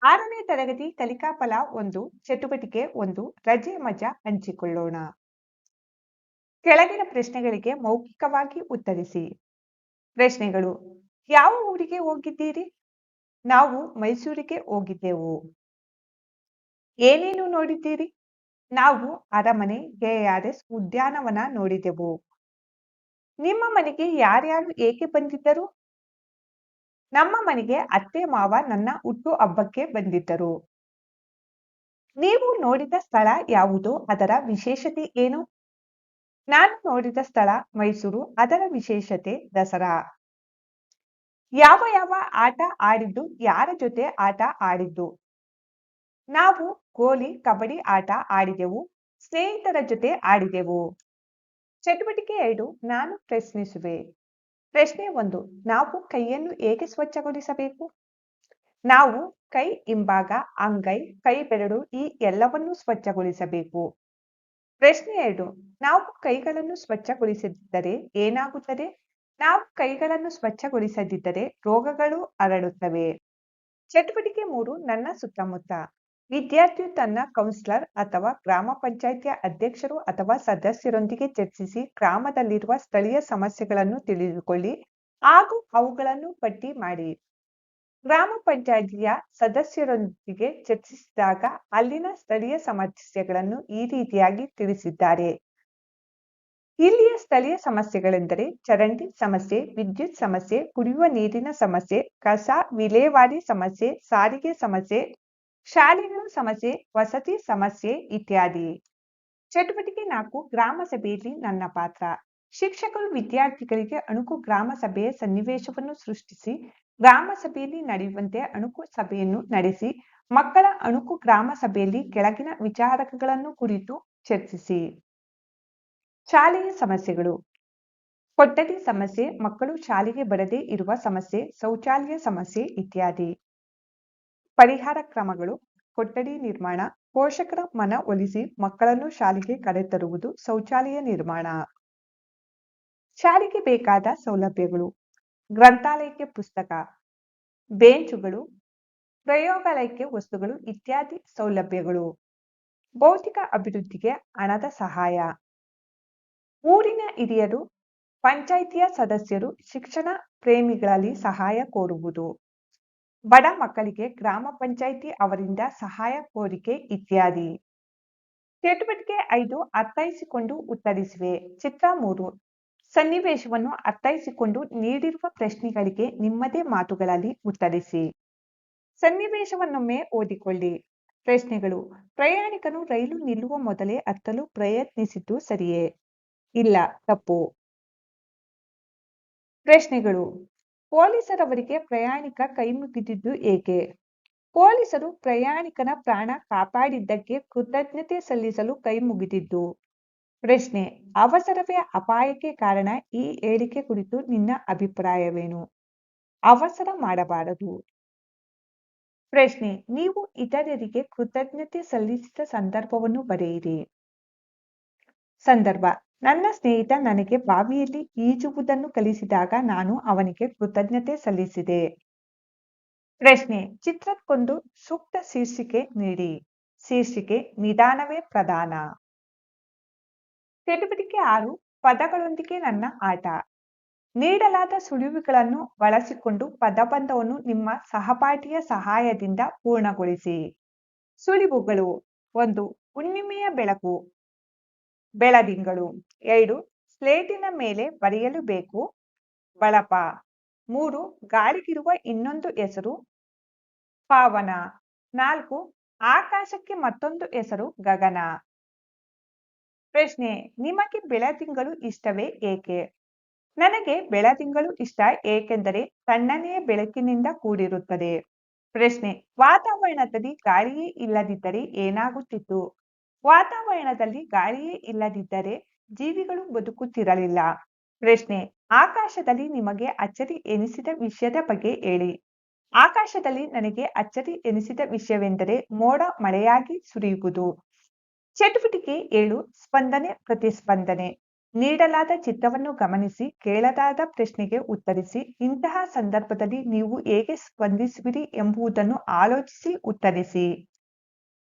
6ನೇ ತರಗತಿ ಕಲಿಕಾ ಫಲ 1 ಚಟುವಟಿಕೆ 1 ರಜೆ ಮಜಾ ಹಂಚಿಕೊಳ್ಳೋಣ. ಕೆಳಗಿನ ಪ್ರಶ್ನೆಗಳಿಗೆ ಮೌಖಿಕವಾಗಿ ಉತ್ತರಿಸಿ. ಪ್ರಶ್ನೆಗಳು: ಯಾವ ಊರಿಗೆ ಹೋಗಿದ್ದೀರಿ? ನಾವು ಮೈಸೂರಿಗೆ ಹೋಗಿದ್ದೆವು. ಏನೇನು ನೋಡಿದ್ದೀರಿ? ನಾವು ಅರಮನೆ, ಕೆಆರ್ಎಸ್ ಉದ್ಯಾನವನ ನೋಡಿದೆವು. ನಿಮ್ಮ ಮನೆಗೆ ಯಾರ್ಯಾರು ಏಕೆ ಬಂದಿದ್ದರು? ನಮ್ಮ ಮನೆಗೆ ಅತ್ತೆ ಮಾವ ನನ್ನ ಹುಟ್ಟು ಹಬ್ಬಕ್ಕೆ ಬಂದಿದ್ದರು. ನೀವು ನೋಡಿದ ಸ್ಥಳ ಯಾವುದು? ಅದರ ವಿಶೇಷತೆ ಏನು? ನಾನು ನೋಡಿದ ಸ್ಥಳ ಮೈಸೂರು, ಅದರ ವಿಶೇಷತೆ ದಸರಾ. ಯಾವ ಯಾವ ಆಟ ಆಡಿದ್ದು? ಯಾರ ಜೊತೆ ಆಟ ಆಡಿದ್ದು? ನಾವು ಗೋಲಿ, ಕಬಡ್ಡಿ ಆಟ ಆಡಿದೆವು. ಸ್ನೇಹಿತರ ಜೊತೆ ಆಡಿದೆವು. ಚಟುವಟಿಕೆ 2 ನಾನು ಪ್ರಶ್ನಿಸುವೆ. ಪ್ರಶ್ನೆ 1 ನಾವು ಕೈಯನ್ನು ಹೇಗೆ ಸ್ವಚ್ಛಗೊಳಿಸಬೇಕು? ನಾವು ಕೈ ಹಿಂಭಾಗ, ಅಂಗೈ, ಕೈ ಬೆರಳು ಈ ಎಲ್ಲವನ್ನೂ ಸ್ವಚ್ಛಗೊಳಿಸಬೇಕು. ಪ್ರಶ್ನೆ 2 ನಾವು ಕೈಗಳನ್ನು ಸ್ವಚ್ಛಗೊಳಿಸದಿದ್ದರೆ ಏನಾಗುತ್ತದೆ? ನಾವು ಕೈಗಳನ್ನು ಸ್ವಚ್ಛಗೊಳಿಸದಿದ್ದರೆ ರೋಗಗಳು ಹರಡುತ್ತವೆ. ಚಟುವಟಿಕೆ 3 ನನ್ನ ಸುತ್ತಮುತ್ತ. ವಿದ್ಯಾರ್ಥಿಯು ತನ್ನ ಕೌನ್ಸಿಲರ್ ಅಥವಾ ಗ್ರಾಮ ಪಂಚಾಯಿತಿಯ ಅಧ್ಯಕ್ಷರು ಅಥವಾ ಸದಸ್ಯರೊಂದಿಗೆ ಚರ್ಚಿಸಿ ಗ್ರಾಮದಲ್ಲಿರುವ ಸ್ಥಳೀಯ ಸಮಸ್ಯೆಗಳನ್ನು ತಿಳಿದುಕೊಳ್ಳಿ ಹಾಗೂ ಅವುಗಳನ್ನು ಪಟ್ಟಿ ಮಾಡಿ. ಗ್ರಾಮ ಪಂಚಾಯಿತಿಯ ಸದಸ್ಯರೊಂದಿಗೆ ಚರ್ಚಿಸಿದಾಗ ಅಲ್ಲಿನ ಸ್ಥಳೀಯ ಸಮಸ್ಯೆಗಳನ್ನು ಈ ರೀತಿಯಾಗಿ ತಿಳಿಸಿದ್ದಾರೆ. ಇಲ್ಲಿಯ ಸ್ಥಳೀಯ ಸಮಸ್ಯೆಗಳೆಂದರೆ ಚರಂಡಿ ಸಮಸ್ಯೆ, ವಿದ್ಯುತ್ ಸಮಸ್ಯೆ, ಕುಡಿಯುವ ನೀರಿನ ಸಮಸ್ಯೆ, ಕಸ ವಿಲೇವಾರಿ ಸಮಸ್ಯೆ, ಸಾರಿಗೆ ಸಮಸ್ಯೆ, ಶಾಲೆಗಳ ಸಮಸ್ಯೆ, ವಸತಿ ಸಮಸ್ಯೆ ಇತ್ಯಾದಿ. ಚಟುವಟಿಕೆ 4 ಗ್ರಾಮ ಸಭೆಯಲ್ಲಿ ನನ್ನ ಪಾತ್ರ. ಶಿಕ್ಷಕರು ವಿದ್ಯಾರ್ಥಿಗಳಿಗೆ ಅಣುಕು ಗ್ರಾಮ ಸಭೆಯ ಸನ್ನಿವೇಶವನ್ನು ಸೃಷ್ಟಿಸಿ ಗ್ರಾಮ ಸಭೆಯಲ್ಲಿ ನಡೆಯುವಂತೆ ಅಣುಕು ಸಭೆಯನ್ನು ನಡೆಸಿ ಮಕ್ಕಳ ಅಣುಕು ಗ್ರಾಮ ಸಭೆಯಲ್ಲಿ ಕೆಳಗಿನ ವಿಚಾರಗಳನ್ನು ಕುರಿತು ಚರ್ಚಿಸಿ. ಶಾಲೆಯ ಸಮಸ್ಯೆಗಳು: ಕೊಠಡಿ ಸಮಸ್ಯೆ, ಮಕ್ಕಳು ಶಾಲೆಗೆ ಬರದೇ ಇರುವ ಸಮಸ್ಯೆ, ಶೌಚಾಲಯ ಸಮಸ್ಯೆ ಇತ್ಯಾದಿ. ಪರಿಹಾರ ಕ್ರಮಗಳು: ಕೊಠಡಿ ನಿರ್ಮಾಣ, ಪೋಷಕರ ಮನವೊಲಿಸಿ ಮಕ್ಕಳನ್ನು ಶಾಲೆಗೆ ಕರೆತರುವುದು, ಶೌಚಾಲಯ ನಿರ್ಮಾಣ. ಶಾಲೆಗೆ ಬೇಕಾದ ಸೌಲಭ್ಯಗಳು: ಗ್ರಂಥಾಲಯಕ್ಕೆ ಪುಸ್ತಕ, ಬೆಂಚುಗಳು, ಪ್ರಯೋಗಾಲಯಕ್ಕೆ ವಸ್ತುಗಳು ಇತ್ಯಾದಿ ಸೌಲಭ್ಯಗಳು. ಭೌತಿಕ ಅಭಿವೃದ್ಧಿಗೆ ಹಣದ ಸಹಾಯ. ಊರಿನ ಹಿರಿಯರು, ಪಂಚಾಯಿತಿಯ ಸದಸ್ಯರು, ಶಿಕ್ಷಣ ಪ್ರೇಮಿಗಳಲ್ಲಿ ಸಹಾಯ ಕೋರುವುದು. ಬಡ ಮಕ್ಕಳಿಗೆ ಗ್ರಾಮ ಪಂಚಾಯಿತಿ ಅವರಿಂದ ಸಹಾಯ ಕೋರಿಕೆ ಇತ್ಯಾದಿ. ಚಟುವಟಿಕೆ 5 ಅರ್ಥೈಸಿಕೊಂಡು ಉತ್ತರಿಸುವೆ. ಚಿತ್ರ 3 ಸನ್ನಿವೇಶವನ್ನು ಅರ್ಥೈಸಿಕೊಂಡು ನೀಡಿರುವ ಪ್ರಶ್ನೆಗಳಿಗೆ ನಿಮ್ಮದೇ ಮಾತುಗಳಲ್ಲಿ ಉತ್ತರಿಸಿ. ಸನ್ನಿವೇಶವನ್ನೊಮ್ಮೆ ಓದಿಕೊಳ್ಳಿ. ಪ್ರಶ್ನೆಗಳು: ಪ್ರಯಾಣಿಕನು ರೈಲು ನಿಲ್ಲುವ ಮೊದಲೇ ಹತ್ತಲು ಪ್ರಯತ್ನಿಸಿದ್ದು ಸರಿಯೇ? ಇಲ್ಲ, ತಪ್ಪು. ಪ್ರಶ್ನೆಗಳು: ಪೊಲೀಸರವರಿಗೆ ಪ್ರಯಾಣಿಕ ಕೈಮುಗಿದಿದ್ದು ಏಕೆ? ಪೊಲೀಸರು ಪ್ರಯಾಣಿಕನ ಪ್ರಾಣ ಕಾಪಾಡಿದ್ದಕ್ಕೆ ಕೃತಜ್ಞತೆ ಸಲ್ಲಿಸಲು ಕೈಮುಗಿದಿದ್ದು. ಪ್ರಶ್ನೆ: ಅವಸರವೇ ಅಪಾಯಕ್ಕೆ ಕಾರಣ. ಈ ಹೇಳಿಕೆ ಕುರಿತು ನಿನ್ನ ಅಭಿಪ್ರಾಯವೇನು? ಅವಸರ ಮಾಡಬಾರದು. ಪ್ರಶ್ನೆ: ನೀವು ಇತರರಿಗೆ ಕೃತಜ್ಞತೆ ಸಲ್ಲಿಸಿದ ಸಂದರ್ಭವನ್ನು ಬರೆಯಿರಿ. ಸಂದರ್ಭ: ನನ್ನ ಸ್ನೇಹಿತ ನನಗೆ ಬಾವಿಯಲ್ಲಿ ಈಜುವುದನ್ನು ಕಲಿಸಿದಾಗ ನಾನು ಅವನಿಗೆ ಕೃತಜ್ಞತೆ ಸಲ್ಲಿಸಿದೆ. ಪ್ರಶ್ನೆ: ಚಿತ್ರಕ್ಕೊಂದು ಸೂಕ್ತ ಶೀರ್ಷಿಕೆ ನೀಡಿ. ಶೀರ್ಷಿಕೆ: ನಿಧಾನವೇ ಪ್ರಧಾನ. ಚಟುವಟಿಕೆ 6 ಪದಗಳೊಂದಿಗೆ ನನ್ನ ಆಟ. ನೀಡಲಾದ ಸುಳಿವುಗಳನ್ನು ಬಳಸಿಕೊಂಡು ಪದಬಂಧವನ್ನು ನಿಮ್ಮ ಸಹಪಾಠಿಯ ಸಹಾಯದಿಂದ ಪೂರ್ಣಗೊಳಿಸಿ. ಸುಳಿವುಗಳು: 1 ಹುಣ್ಣಿಮೆಯ ಬೆಳಕು, ಬೆಳದಿಂಗಳು. 2 ಸ್ಲೇಟಿನ ಮೇಲೆ ಬರೆಯಲು ಬೇಕು, ಬಳಪ. 3 ಗಾಳಿಗಿರುವ ಇನ್ನೊಂದು ಹೆಸರು, ಪವನ. 4 ಆಕಾಶಕ್ಕೆ ಮತ್ತೊಂದು ಹೆಸರು, ಗಗನ. ಪ್ರಶ್ನೆ: ನಿಮಗೆ ಬೆಳದಿಂಗಳು ಇಷ್ಟವೇ? ಏಕೆ? ನನಗೆ ಬೆಳದಿಂಗಳು ಇಷ್ಟ ಏಕೆಂದರೆ ತಣ್ಣನೆಯ ಬೆಳಕಿನಿಂದ ಕೂಡಿರುತ್ತದೆ. ಪ್ರಶ್ನೆ: ವಾತಾವರಣದಲ್ಲಿ ಗಾಳಿಯೇ ಇಲ್ಲದಿದ್ದರೆ ಏನಾಗುತ್ತಿತ್ತು? ವಾತಾವರಣದಲ್ಲಿ ಗಾಳಿಯೇ ಇಲ್ಲದಿದ್ದರೆ ಜೀವಿಗಳು ಬದುಕುತ್ತಿರಲಿಲ್ಲ. ಪ್ರಶ್ನೆ: ಆಕಾಶದಲ್ಲಿ ನಿಮಗೆ ಅಚ್ಚರಿ ಎನಿಸಿದ ವಿಷಯದ ಬಗ್ಗೆ ಹೇಳಿ. ಆಕಾಶದಲ್ಲಿ ನನಗೆ ಅಚ್ಚರಿ ಎನಿಸಿದ ವಿಷಯವೆಂದರೆ ಮೋಡ ಮಳೆಯಾಗಿ ಸುರಿಯುವುದು. ಚಟುವಟಿಕೆ 7 ಸ್ಪಂದನೆ ಪ್ರತಿಸ್ಪಂದನೆ. ನೀಡಲಾದ ಚಿತ್ರವನ್ನು ಗಮನಿಸಿ ಕೇಳಲಾದ ಪ್ರಶ್ನೆಗೆ ಉತ್ತರಿಸಿ. ಇಂತಹ ಸಂದರ್ಭದಲ್ಲಿ ನೀವು ಹೇಗೆ ಸ್ಪಂದಿಸುವಿರಿ ಎಂಬುದನ್ನು ಆಲೋಚಿಸಿ ಉತ್ತರಿಸಿ.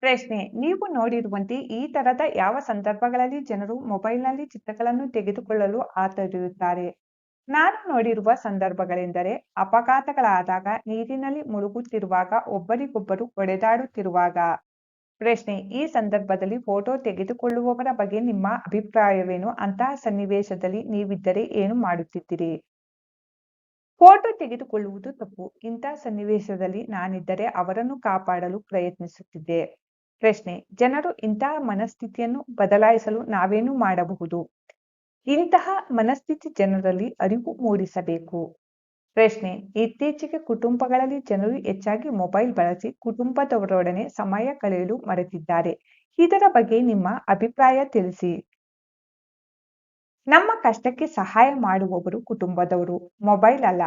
ಪ್ರಶ್ನೆ: ನೀವು ನೋಡಿರುವಂತೆ ಈ ತರದ ಯಾವ ಸಂದರ್ಭಗಳಲ್ಲಿ ಜನರು ಮೊಬೈಲ್ನಲ್ಲಿ ಚಿತ್ರಗಳನ್ನು ತೆಗೆದುಕೊಳ್ಳಲು ಆತುರಿಯುತ್ತಾರೆ? ನಾನು ನೋಡಿರುವ ಸಂದರ್ಭಗಳೆಂದರೆ ಅಪಘಾತಗಳಾದಾಗ, ನೀರಿನಲ್ಲಿ ಮುಳುಗುತ್ತಿರುವಾಗ, ಒಬ್ಬರಿಗೊಬ್ಬರು ಹೊಡೆದಾಡುತ್ತಿರುವಾಗ. ಪ್ರಶ್ನೆ: ಈ ಸಂದರ್ಭದಲ್ಲಿ ಫೋಟೋ ತೆಗೆದುಕೊಳ್ಳುವವರ ಬಗ್ಗೆ ನಿಮ್ಮ ಅಭಿಪ್ರಾಯವೇನು? ಅಂತಹ ಸನ್ನಿವೇಶದಲ್ಲಿ ನೀವಿದ್ದರೆ ಏನು ಮಾಡುತ್ತಿದ್ದೀರಿ? ಫೋಟೋ ತೆಗೆದುಕೊಳ್ಳುವುದು ತಪ್ಪು. ಇಂತಹ ಸನ್ನಿವೇಶದಲ್ಲಿ ನಾನಿದ್ದರೆ ಅವರನ್ನು ಕಾಪಾಡಲು ಪ್ರಯತ್ನಿಸುತ್ತಿದ್ದೆ. ಪ್ರಶ್ನೆ: ಜನರು ಇಂತಹ ಮನಸ್ಥಿತಿಯನ್ನು ಬದಲಾಯಿಸಲು ನಾವೇನು ಮಾಡಬಹುದು? ಇಂತಹ ಮನಸ್ಥಿತಿ ಜನರಲ್ಲಿ ಅರಿವು ಮೂಡಿಸಬೇಕು. ಪ್ರಶ್ನೆ: ಇತ್ತೀಚೆಗೆ ಕುಟುಂಬಗಳಲ್ಲಿ ಜನರು ಹೆಚ್ಚಾಗಿ ಮೊಬೈಲ್ ಬಳಸಿ ಕುಟುಂಬದವರೊಡನೆ ಸಮಯ ಕಳೆಯಲು ಮರೆತಿದ್ದಾರೆ. ಇದರ ಬಗ್ಗೆ ನಿಮ್ಮ ಅಭಿಪ್ರಾಯ ತಿಳಿಸಿ. ನಮ್ಮ ಕಷ್ಟಕ್ಕೆ ಸಹಾಯ ಮಾಡುವವರು ಕುಟುಂಬದವರು, ಮೊಬೈಲ್ ಅಲ್ಲ.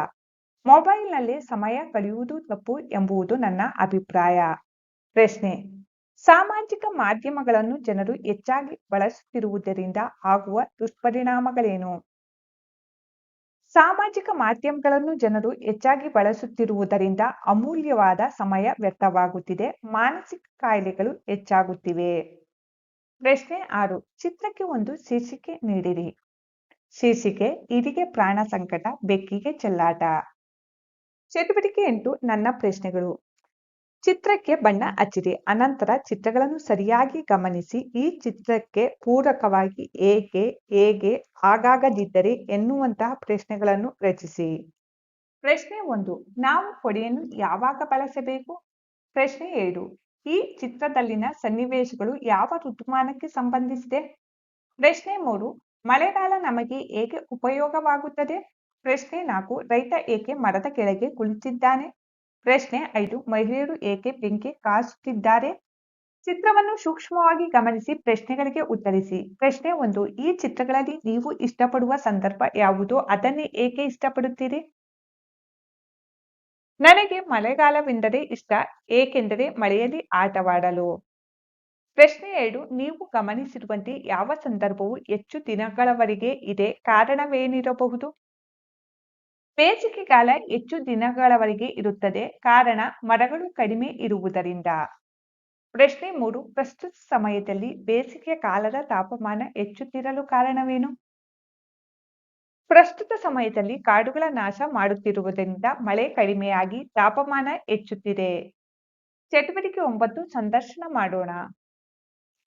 ಮೊಬೈಲ್ನಲ್ಲಿ ಸಮಯ ಕಳೆಯುವುದು ತಪ್ಪು ಎಂಬುದು ನನ್ನ ಅಭಿಪ್ರಾಯ. ಪ್ರಶ್ನೆ: ಸಾಮಾಜಿಕ ಮಾಧ್ಯಮಗಳನ್ನು ಜನರು ಹೆಚ್ಚಾಗಿ ಬಳಸುತ್ತಿರುವುದರಿಂದ ಆಗುವ ದುಷ್ಪರಿಣಾಮಗಳೇನು? ಸಾಮಾಜಿಕ ಮಾಧ್ಯಮಗಳನ್ನು ಜನರು ಹೆಚ್ಚಾಗಿ ಬಳಸುತ್ತಿರುವುದರಿಂದ ಅಮೂಲ್ಯವಾದ ಸಮಯ ವ್ಯರ್ಥವಾಗುತ್ತಿದೆ, ಮಾನಸಿಕ ಕಾಯಿಲೆಗಳು ಹೆಚ್ಚಾಗುತ್ತಿವೆ. ಪ್ರಶ್ನೆ 6: ಚಿತ್ರಕ್ಕೆ ಒಂದು ಶೀರ್ಷಿಕೆ ನೀಡಿರಿ. ಶೀರ್ಷಿಕೆ: ಇರಿಗೆ ಪ್ರಾಣ ಸಂಕಟ, ಬೆಕ್ಕಿಗೆ ಚೆಲ್ಲಾಟ. ಚಟುವಟಿಕೆ 8: ನನ್ನ ಪ್ರಶ್ನೆಗಳು. ಚಿತ್ರಕ್ಕೆ ಬಣ್ಣ ಹಚ್ಚಿರಿ. ಅನಂತರ ಚಿತ್ರಗಳನ್ನು ಸರಿಯಾಗಿ ಗಮನಿಸಿ. ಈ ಚಿತ್ರಕ್ಕೆ ಪೂರಕವಾಗಿ ಏಕೆ, ಹೇಗೆ, ಹಾಗಾಗದಿದ್ದರೆ ಎನ್ನುವಂತಹ ಪ್ರಶ್ನೆಗಳನ್ನು ರಚಿಸಿ. ಪ್ರಶ್ನೆ 1: ನಾವು ಕೊಡೆಯನ್ನು ಯಾವಾಗ ಬಳಸಬೇಕು? ಪ್ರಶ್ನೆ 2: ಈ ಚಿತ್ರದಲ್ಲಿನ ಸನ್ನಿವೇಶಗಳು ಯಾವ ಋತುಮಾನಕ್ಕೆ ಸಂಬಂಧಿಸಿದೆ? ಪ್ರಶ್ನೆ 3: ಮಳೆಗಾಲ ನಮಗೆ ಹೇಗೆ ಉಪಯೋಗವಾಗುತ್ತದೆ? ಪ್ರಶ್ನೆ 4: ರೈತ ಏಕೆ ಮರದ ಕೆಳಗೆ ಕುಳಿತಿದ್ದಾನೆ? ಪ್ರಶ್ನೆ 5: ಮಹಿಳೆಯರು ಏಕೆ ಬೆಂಕಿ ಕಾಸುತ್ತಿದ್ದಾರೆ? ಚಿತ್ರವನ್ನು ಸೂಕ್ಷ್ಮವಾಗಿ ಗಮನಿಸಿ ಪ್ರಶ್ನೆಗಳಿಗೆ ಉತ್ತರಿಸಿ. ಪ್ರಶ್ನೆ 1: ಈ ಚಿತ್ರಗಳಲ್ಲಿ ನೀವು ಇಷ್ಟಪಡುವ ಸಂದರ್ಭ ಯಾವುದು? ಅದನ್ನೇ ಏಕೆ ಇಷ್ಟಪಡುತ್ತೀರಿ? ನನಗೆ ಮಳೆಗಾಲವೆಂದರೆ ಇಷ್ಟ, ಏಕೆಂದರೆ ಮಳೆಯಲ್ಲಿ ಆಟವಾಡಲು. ಪ್ರಶ್ನೆ 2: ನೀವು ಗಮನಿಸಿರುವಂತೆ ಯಾವ ಸಂದರ್ಭವು ಹೆಚ್ಚು ದಿನಗಳವರೆಗೆ ಇದೆ? ಕಾರಣವೇನಿರಬಹುದು? ಬೇಸಿಗೆಗಾಲ ಹೆಚ್ಚು ದಿನಗಳವರೆಗೆ ಇರುತ್ತದೆ. ಕಾರಣ ಮರಗಳು ಕಡಿಮೆ ಇರುವುದರಿಂದ. ಪ್ರಶ್ನೆ 3: ಪ್ರಸ್ತುತ ಸಮಯದಲ್ಲಿ ಬೇಸಿಗೆ ಕಾಲದ ತಾಪಮಾನ ಹೆಚ್ಚುತ್ತಿರಲು ಕಾರಣವೇನು? ಪ್ರಸ್ತುತ ಸಮಯದಲ್ಲಿ ಕಾಡುಗಳ ನಾಶ ಮಾಡುತ್ತಿರುವುದರಿಂದ ಮಳೆ ಕಡಿಮೆಯಾಗಿ ತಾಪಮಾನ ಹೆಚ್ಚುತ್ತಿದೆ. ಚಟುವಟಿಕೆ 9: ಸಂದರ್ಶನ ಮಾಡೋಣ.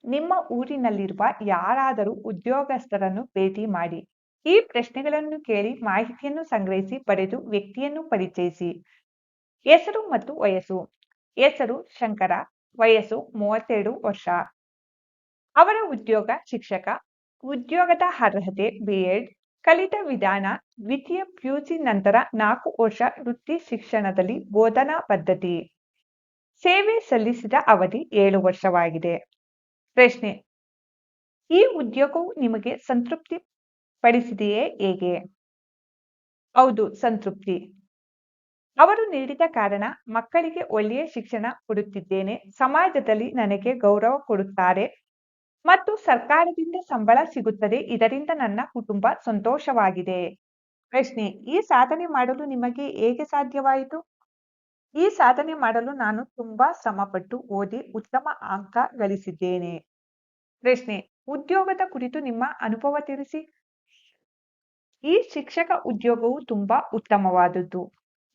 ನಿಮ್ಮ ಊರಿನಲ್ಲಿರುವ ಯಾರಾದರೂ ಉದ್ಯೋಗಸ್ಥರನ್ನು ಭೇಟಿ ಮಾಡಿ. ಈ ಪ್ರಶ್ನೆಗಳನ್ನು ಕೇಳಿ ಮಾಹಿತಿಯನ್ನು ಸಂಗ್ರಹಿಸಿ ಬರೆದು ವ್ಯಕ್ತಿಯನ್ನು ಪರಿಚಯಿಸಿ. ಹೆಸರು ಮತ್ತು ವಯಸ್ಸು. ಹೆಸರು ಶಂಕರ, ವಯಸ್ಸು 32 ವರ್ಷ. ಅವರ ಉದ್ಯೋಗ ಶಿಕ್ಷಕ. ಉದ್ಯೋಗದ ಅರ್ಹತೆ B.Ed. ಕಲಿತ ವಿಧಾನ ದ್ವಿತೀಯ PUC ನಂತರ 4 ವರ್ಷ ವೃತ್ತಿ ಶಿಕ್ಷಣದಲ್ಲಿ ಬೋಧನಾ ಪದ್ಧತಿ. ಸೇವೆ ಸಲ್ಲಿಸಿದ ಅವಧಿ 7 ವರ್ಷವಾಗಿದೆ. ಪ್ರಶ್ನೆ: ಈ ಉದ್ಯೋಗವು ನಿಮಗೆ ಸಂತೃಪ್ತಿ ಪಡಿಸಿದೆಯೇ? ಹೇಗೆ? ಹೌದು, ಸಂತೃಪ್ತಿ. ಅವರು ನೀಡಿದ ಕಾರಣ: ಮಕ್ಕಳಿಗೆ ಒಳ್ಳೆಯ ಶಿಕ್ಷಣ ಕೊಡುತ್ತಿದ್ದೇನೆ, ಸಮಾಜದಲ್ಲಿ ನನಗೆ ಗೌರವ ಕೊಡುತ್ತಾರೆ ಮತ್ತು ಸರ್ಕಾರದಿಂದ ಸಂಬಳ ಸಿಗುತ್ತದೆ, ಇದರಿಂದ ನನ್ನ ಕುಟುಂಬ ಸಂತೋಷವಾಗಿದೆ. ಪ್ರಶ್ನೆ: ಈ ಸಾಧನೆ ಮಾಡಲು ನಿಮಗೆ ಹೇಗೆ ಸಾಧ್ಯವಾಯಿತು? ಈ ಸಾಧನೆ ಮಾಡಲು ನಾನು ತುಂಬಾ ಶ್ರಮಪಟ್ಟು ಓದಿ ಉತ್ತಮ ಅಂಕ ಗಳಿಸಿದ್ದೇನೆ. ಪ್ರಶ್ನೆ: ಉದ್ಯೋಗದ ಕುರಿತು ನಿಮ್ಮ ಅನುಭವ ತಿಳಿಸಿ. ಈ ಶಿಕ್ಷಕ ಉದ್ಯೋಗವು ತುಂಬಾ ಉತ್ತಮವಾದದ್ದು.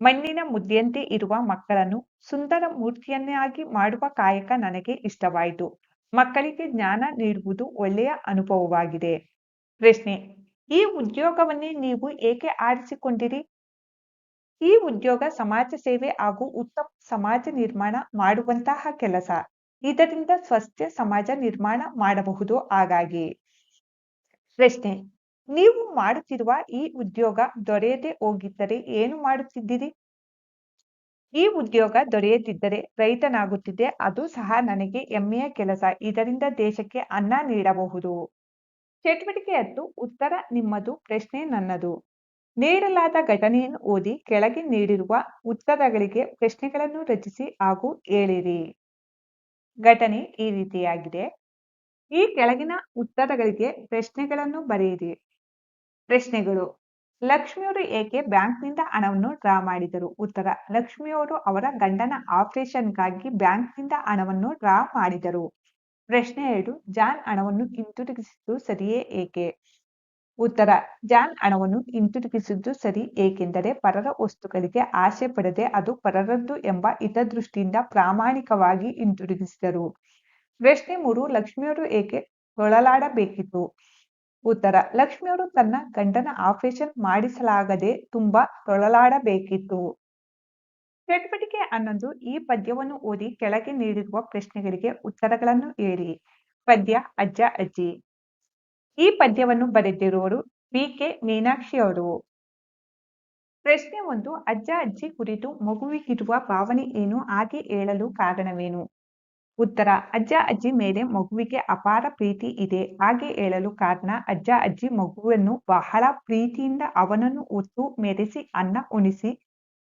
ಮಣ್ಣಿನ ಮುದ್ದೆಯಂತೆ ಇರುವ ಮಕ್ಕಳನ್ನು ಸುಂದರ ಮೂರ್ತಿಯನ್ನಾಗಿ ಮಾಡುವ ಕಾಯಕ ನನಗೆ ಇಷ್ಟವಾಯಿತು. ಮಕ್ಕಳಿಗೆ ಜ್ಞಾನ ನೀಡುವುದು ಒಳ್ಳೆಯ ಅನುಭವವಾಗಿದೆ. ಪ್ರಶ್ನೆ: ಈ ಉದ್ಯೋಗವನ್ನೇ ನೀವು ಏಕೆ ಆರಿಸಿಕೊಂಡಿರಿ? ಈ ಉದ್ಯೋಗ ಸಮಾಜ ಸೇವೆ ಹಾಗೂ ಉತ್ತಮ ಸಮಾಜ ನಿರ್ಮಾಣ ಮಾಡುವಂತಹ ಕೆಲಸ. ಇದರಿಂದ ಸ್ವಸ್ಥ ಸಮಾಜ ನಿರ್ಮಾಣ ಮಾಡಬಹುದು. ಹಾಗಾಗಿ. ಪ್ರಶ್ನೆ: ನೀವು ಮಾಡುತ್ತಿರುವ ಈ ಉದ್ಯೋಗ ದೊರೆಯದೆ ಹೋಗಿದ್ದರೆ ಏನು ಮಾಡುತ್ತಿದ್ದೀರಿ? ಈ ಉದ್ಯೋಗ ದೊರೆಯದಿದ್ದರೆ ರೈತನಾಗುತ್ತಿದ್ದೆ. ಅದು ಸಹ ನನಗೆ ಹೆಮ್ಮೆಯ ಕೆಲಸ. ಇದರಿಂದ ದೇಶಕ್ಕೆ ಅನ್ನ ನೀಡಬಹುದು. ಚಟುವಟಿಕೆ 10: ಉತ್ತರ ನಿಮ್ಮದು, ಪ್ರಶ್ನೆ ನನ್ನದು. ನೀಡಲಾದ ಘಟನೆಯನ್ನು ಓದಿ ಕೆಳಗೆ ನೀಡಿರುವ ಉತ್ತರಗಳಿಗೆ ಪ್ರಶ್ನೆಗಳನ್ನು ರಚಿಸಿ ಹಾಗೂ ಹೇಳಿರಿ. ಘಟನೆ ಈ ರೀತಿಯಾಗಿದೆ. ಈ ಕೆಳಗಿನ ಉತ್ತರಗಳಿಗೆ ಪ್ರಶ್ನೆಗಳನ್ನು ಬರೆಯಿರಿ. ಪ್ರಶ್ನೆಗಳು: ಲಕ್ಷ್ಮಿಯವರು ಏಕೆ ಬ್ಯಾಂಕ್ನಿಂದ ಹಣವನ್ನು ಡ್ರಾ ಮಾಡಿದರು? ಉತ್ತರ: ಲಕ್ಷ್ಮಿಯವರು ಅವರ ಗಂಡನ ಆಪರೇಷನ್ಗಾಗಿ ಬ್ಯಾಂಕ್ನಿಂದ ಹಣವನ್ನು ಡ್ರಾ ಮಾಡಿದರು. ಪ್ರಶ್ನೆ 2: ಜಾನ್ ಹಣವನ್ನು ಹಿಂತಿರುಗಿಸಿದ್ದು ಸರಿಯೇ ಏಕೆ? ಉತ್ತರ: ಜಾನ್ ಹಣವನ್ನು ಹಿಂತಿರುಗಿಸಿದ್ದು ಸರಿ, ಏಕೆಂದರೆ ಪರರ ವಸ್ತುಗಳಿಗೆ ಆಸೆ ಪಡದೆ ಅದು ಪರರದ್ದು ಎಂಬ ಹಿತದೃಷ್ಟಿಯಿಂದ ಪ್ರಾಮಾಣಿಕವಾಗಿ ಹಿಂತಿರುಗಿಸಿದರು. ಪ್ರಶ್ನೆ 3: ಲಕ್ಷ್ಮಿಯವರು ಏಕೆ ತೊಳಲಾಡಬೇಕಿತ್ತು? ಉತ್ತರ: ಲಕ್ಷ್ಮಿಯವರು ತನ್ನ ಗಂಡನ ಆಪರೇಷನ್ ಮಾಡಿಸಲಾಗದೆ ತುಂಬಾ ತೊಳಲಾಡಬೇಕಿತ್ತು. ಚಟುವಟಿಕೆ 11: ಈ ಪದ್ಯವನ್ನು ಓದಿ ಕೆಳಗೆ ನೀಡಿರುವ ಪ್ರಶ್ನೆಗಳಿಗೆ ಉತ್ತರಗಳನ್ನು ಹೇಳಿ. ಪದ್ಯ ಅಜ್ಜ ಅಜ್ಜಿ. ಈ ಪದ್ಯವನ್ನು ಬರೆದಿರುವವರು ವಿ.ಕೆ. ಮೀನಾಕ್ಷಿ ಅವರು. ಪ್ರಶ್ನೆ 1: ಅಜ್ಜ ಅಜ್ಜಿ ಕುರಿತು ಮಗುವಿಗಿರುವ ಭಾವನೆ ಏನು? ಹಾಗೆ ಹೇಳಲು ಕಾರಣವೇನು? ಉತ್ತರ: ಅಜ್ಜ ಅಜ್ಜಿ ಮೇಲೆ ಮಗುವಿಗೆ ಅಪಾರ ಪ್ರೀತಿ ಇದೆ. ಹಾಗೆ ಹೇಳಲು ಕಾರಣ, ಅಜ್ಜ ಅಜ್ಜಿ ಮಗುವನ್ನು ಬಹಳ ಪ್ರೀತಿಯಿಂದ ಅವನನ್ನು ಹೊತ್ತು ಮೆರೆಸಿ, ಅನ್ನ ಉಣಿಸಿ,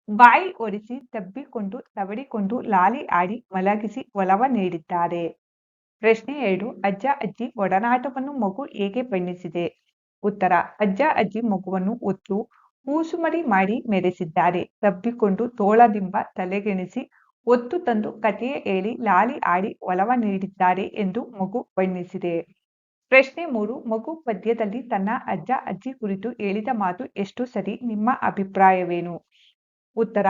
ಬಾಯಿ ಒರೆಸಿ, ತಬ್ಬಿಕೊಂಡು ತವಡಿಕೊಂಡು ಲಾಲಿ ಆಡಿ ಮಲಗಿಸಿ ಒಲವ ನೀಡಿದ್ದಾರೆ. ಪ್ರಶ್ನೆ 2: ಅಜ್ಜ ಅಜ್ಜಿ ಒಡನಾಟವನ್ನು ಮಗು ಹೇಗೆ ಬಣ್ಣಿಸಿದೆ? ಉತ್ತರ: ಅಜ್ಜ ಅಜ್ಜಿ ಮಗುವನ್ನು ಹೊತ್ತು ಕೂಸುಮರಿ ಮಾಡಿ ಮೆರೆಸಿದ್ದಾರೆ. ತಬ್ಬಿಕೊಂಡು ತೋಳದಿಂದ ತಲೆಗೆಣಿಸಿ ಹೊತ್ತು ತಂದು ಕಥೆಯ ಹೇಳಿ ಲಾಲಿ ಆಡಿ ಒಲವ ನೀಡಿದ್ದಾರೆ ಎಂದು ಮಗು ಬಣ್ಣಿಸಿದೆ. ಪ್ರಶ್ನೆ 3: ಮಗು ಪದ್ಯದಲ್ಲಿ ತನ್ನ ಅಜ್ಜ ಅಜ್ಜಿ ಕುರಿತು ಹೇಳಿದ ಮಾತು ಎಷ್ಟು ಸರಿ? ನಿಮ್ಮ ಅಭಿಪ್ರಾಯವೇನು? ಉತ್ತರ: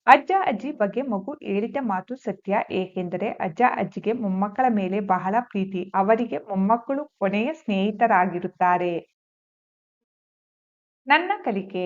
ಅಜ್ಜ ಅಜ್ಜಿ ಬಗ್ಗೆ ಮಗು ಹೇಳಿದ ಮಾತು ಸತ್ಯ, ಏಕೆಂದರೆ ಅಜ್ಜ ಅಜ್ಜಿಗೆ ಮೊಮ್ಮಕ್ಕಳ ಮೇಲೆ ಬಹಳ ಪ್ರೀತಿ. ಅವರಿಗೆ ಮೊಮ್ಮಕ್ಕಳು ಕೊನೆಯ ಸ್ನೇಹಿತರಾಗಿರುತ್ತಾರೆ. ನನ್ನ ಕಲಿಕೆ: